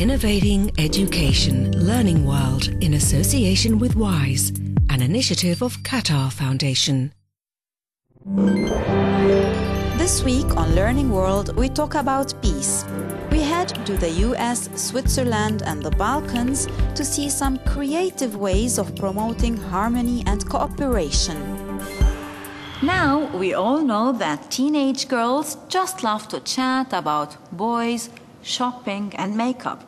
Innovating Education Learning World in association with WISE, an initiative of Qatar Foundation. This week on Learning World, we talk about peace. We head to the US, Switzerland and the Balkans to see some creative ways of promoting harmony and cooperation. Now, we all know that teenage girls just love to chat about boys, shopping and makeup.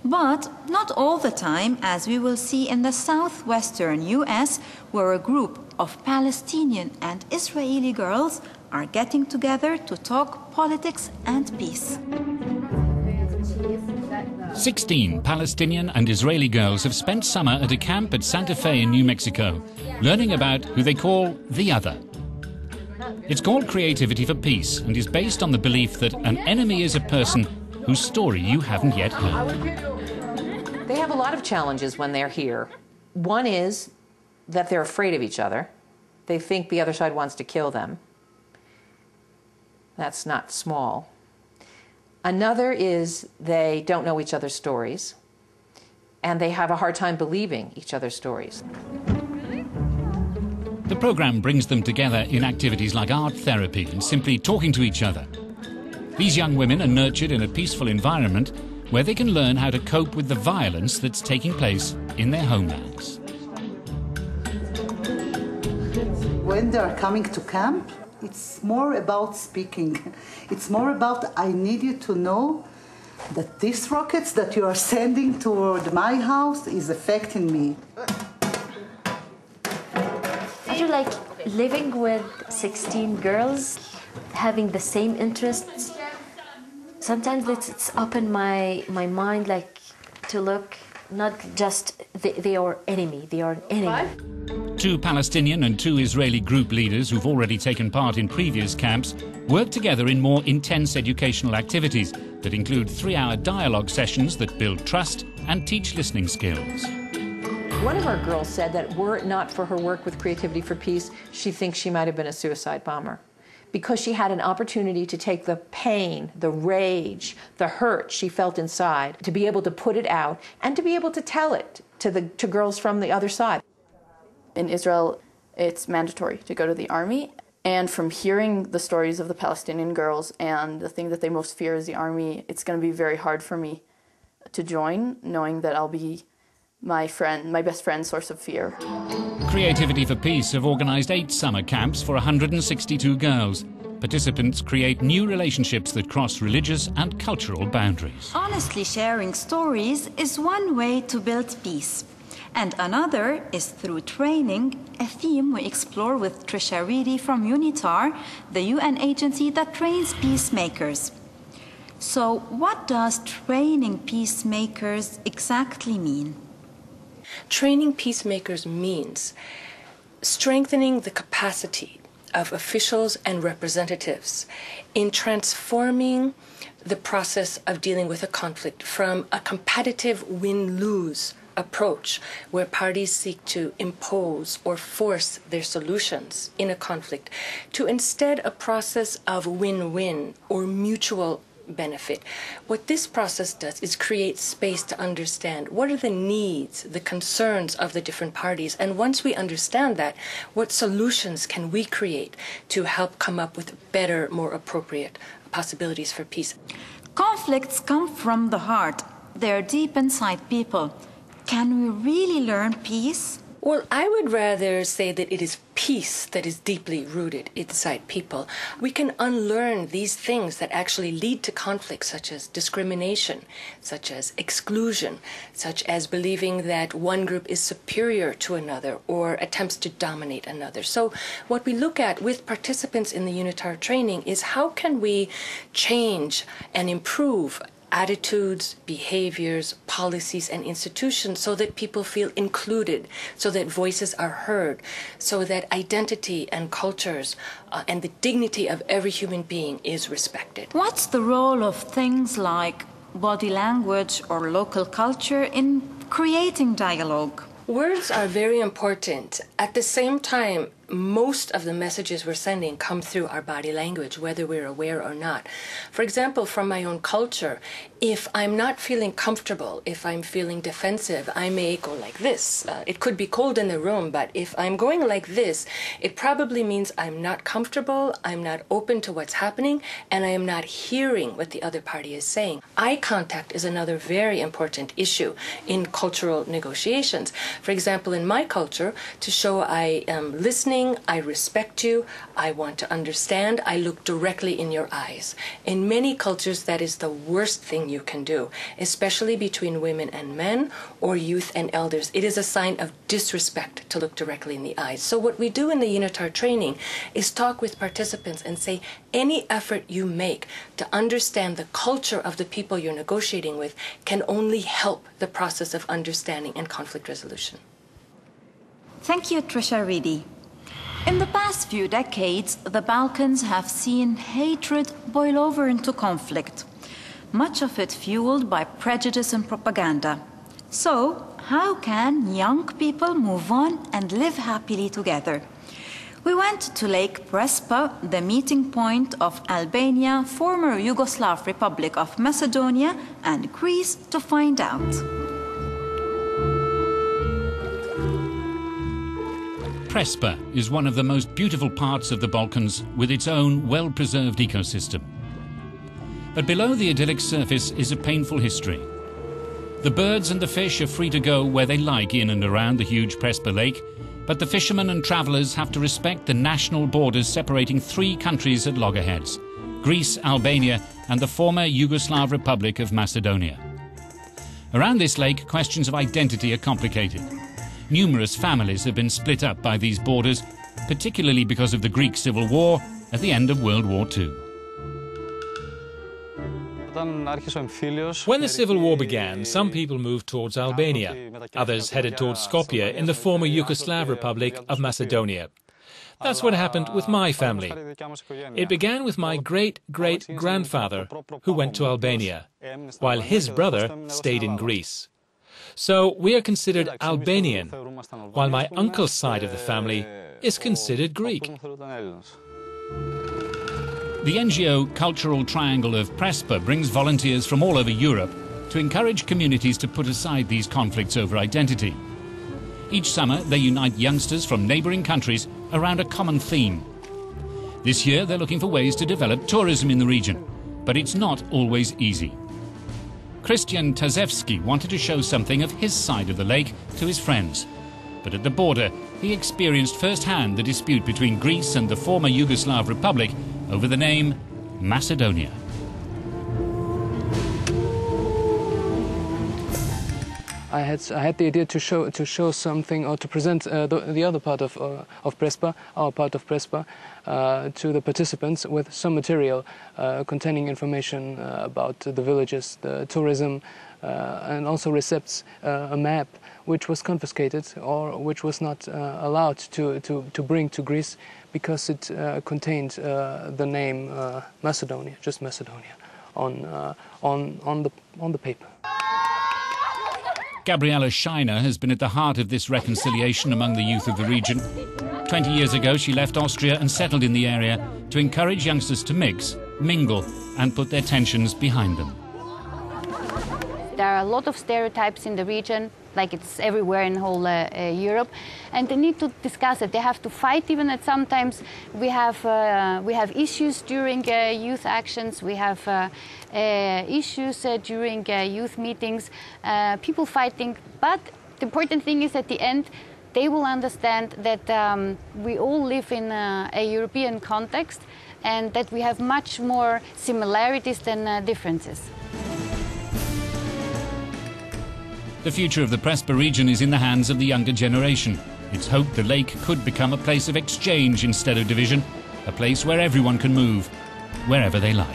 But not all the time, as we will see in the southwestern US, where a group of Palestinian and Israeli girls are getting together to talk politics and peace. 16 Palestinian and Israeli girls have spent summer at a camp at Santa Fe in New Mexico, learning about who they call the other. It's called Creativity for Peace and is based on the belief that an enemy is a person whose story you haven't yet heard. They have a lot of challenges when they're here. One is that they're afraid of each other. They think the other side wants to kill them. That's not small. Another is they don't know each other's stories, and they have a hard time believing each other's stories. The program brings them together in activities like art therapy and simply talking to each other. These young women are nurtured in a peaceful environment where they can learn how to cope with the violence that's taking place in their homelands. When they are coming to camp, it's more about speaking. It's more about, I need you to know that these rockets that you are sending toward my house is affecting me. I do like living with 16 girls, having the same interests. Sometimes it's opened my mind, like, to look, not just they are enemy, they are an enemy. 2 Palestinian and 2 Israeli group leaders who've already taken part in previous camps work together in more intense educational activities that include 3-hour dialogue sessions that build trust and teach listening skills. One of our girls said that were it not for her work with Creativity for Peace, she thinks she might have been a suicide bomber, because she had an opportunity to take the pain, the rage, the hurt she felt inside, to be able to put it out and to be able to tell it to girls from the other side. In Israel, it's mandatory to go to the army. And from hearing the stories of the Palestinian girls and the thing that they most fear is the army, it's going to be very hard for me to join, knowing that I'll be my best friend's source of fear. Creativity for Peace have organised 8 summer camps for 162 girls. Participants create new relationships that cross religious and cultural boundaries. Honestly sharing stories is one way to build peace. And another is through training, a theme we explore with Trisha Reedy from UNITAR, the UN agency that trains peacemakers. So what does training peacemakers exactly mean? Training peacemakers means strengthening the capacity of officials and representatives in transforming the process of dealing with a conflict from a competitive win-lose approach where parties seek to impose or force their solutions in a conflict to instead a process of win-win or mutual benefit. What this process does is create space to understand what are the needs, the concerns of the different parties, and once we understand that, what solutions can we create to help come up with better, more appropriate possibilities for peace. Conflicts come from the heart. They're deep inside people. Can we really learn peace? Well, I would rather say that it is peace that is deeply rooted inside people. We can unlearn these things that actually lead to conflict, such as discrimination, such as exclusion, such as believing that one group is superior to another or attempts to dominate another. So what we look at with participants in the UNITAR training is how can we change and improve attitudes, behaviors, policies, and institutions so that people feel included, so that voices are heard, so that identity and cultures and the dignity of every human being is respected. What's the role of things like body language or local culture in creating dialogue? Words are very important. At the same time, most of the messages we're sending come through our body language, whether we're aware or not. For example, from my own culture, if I'm not feeling comfortable, if I'm feeling defensive, I may go like this. It could be cold in the room, but if I'm going like this, it probably means I'm not comfortable, I'm not open to what's happening, and I am not hearing what the other party is saying. Eye contact is another very important issue in cultural negotiations. For example, in my culture, to show I am listening, I respect you, I want to understand, I look directly in your eyes. In many cultures, that is the worst thing you can do, especially between women and men or youth and elders. It is a sign of disrespect to look directly in the eyes. So what we do in the UNITAR training is talk with participants and say, any effort you make to understand the culture of the people you're negotiating with can only help the process of understanding and conflict resolution. Thank you, Trisha Reedy. In the past few decades, the Balkans have seen hatred boil over into conflict, much of it fueled by prejudice and propaganda. So, how can young people move on and live happily together? We went to Lake Prespa, the meeting point of Albania, former Yugoslav Republic of Macedonia, and Greece to find out. Prespa is one of the most beautiful parts of the Balkans with its own well-preserved ecosystem. But below the idyllic surface is a painful history. The birds and the fish are free to go where they like in and around the huge Prespa lake, but the fishermen and travellers have to respect the national borders separating three countries at loggerheads: Greece, Albania, and the former Yugoslav Republic of Macedonia. Around this lake, questions of identity are complicated. Numerous families have been split up by these borders, particularly because of the Greek Civil War at the end of World War II. When the civil war began, some people moved towards Albania. Others headed towards Skopje in the former Yugoslav Republic of Macedonia. That's what happened with my family. It began with my great-great-grandfather, who went to Albania, while his brother stayed in Greece. So we are considered Albanian, while my uncle's side of the family is considered Greek. The NGO Cultural Triangle of Prespa brings volunteers from all over Europe to encourage communities to put aside these conflicts over identity. Each summer, they unite youngsters from neighbouring countries around a common theme. This year, they're looking for ways to develop tourism in the region, but it's not always easy. Christian Tazewski wanted to show something of his side of the lake to his friends, but at the border, he experienced firsthand the dispute between Greece and the former Yugoslav Republic over the name Macedonia. I had the idea to show something, or to present the other part of Prespa, our part of Prespa, to the participants with some material containing information about the villages, the tourism, and also recepts a map which was confiscated or which was not allowed to bring to Greece because it contained the name Macedonia, just Macedonia, on the paper. Gabriela Scheiner has been at the heart of this reconciliation among the youth of the region. 20 years ago, she left Austria and settled in the area to encourage youngsters to mix, mingle, and put their tensions behind them. There are a lot of stereotypes in the region, like it's everywhere in whole Europe, and they need to discuss it. They have to fight even at sometimes. We have issues during youth actions. We have issues during youth meetings. People fighting, but the important thing is at the end they will understand that we all live in a European context and that we have much more similarities than differences. The future of the Prespa region is in the hands of the younger generation. It's hoped the lake could become a place of exchange instead of division, a place where everyone can move, wherever they like.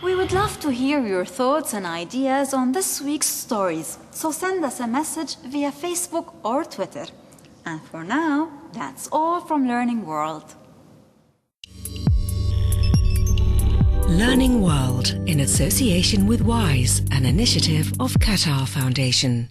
We would love to hear your thoughts and ideas on this week's stories, so send us a message via Facebook or Twitter. And for now, that's all from Learning World. Learning World in association with WISE, an initiative of Qatar Foundation.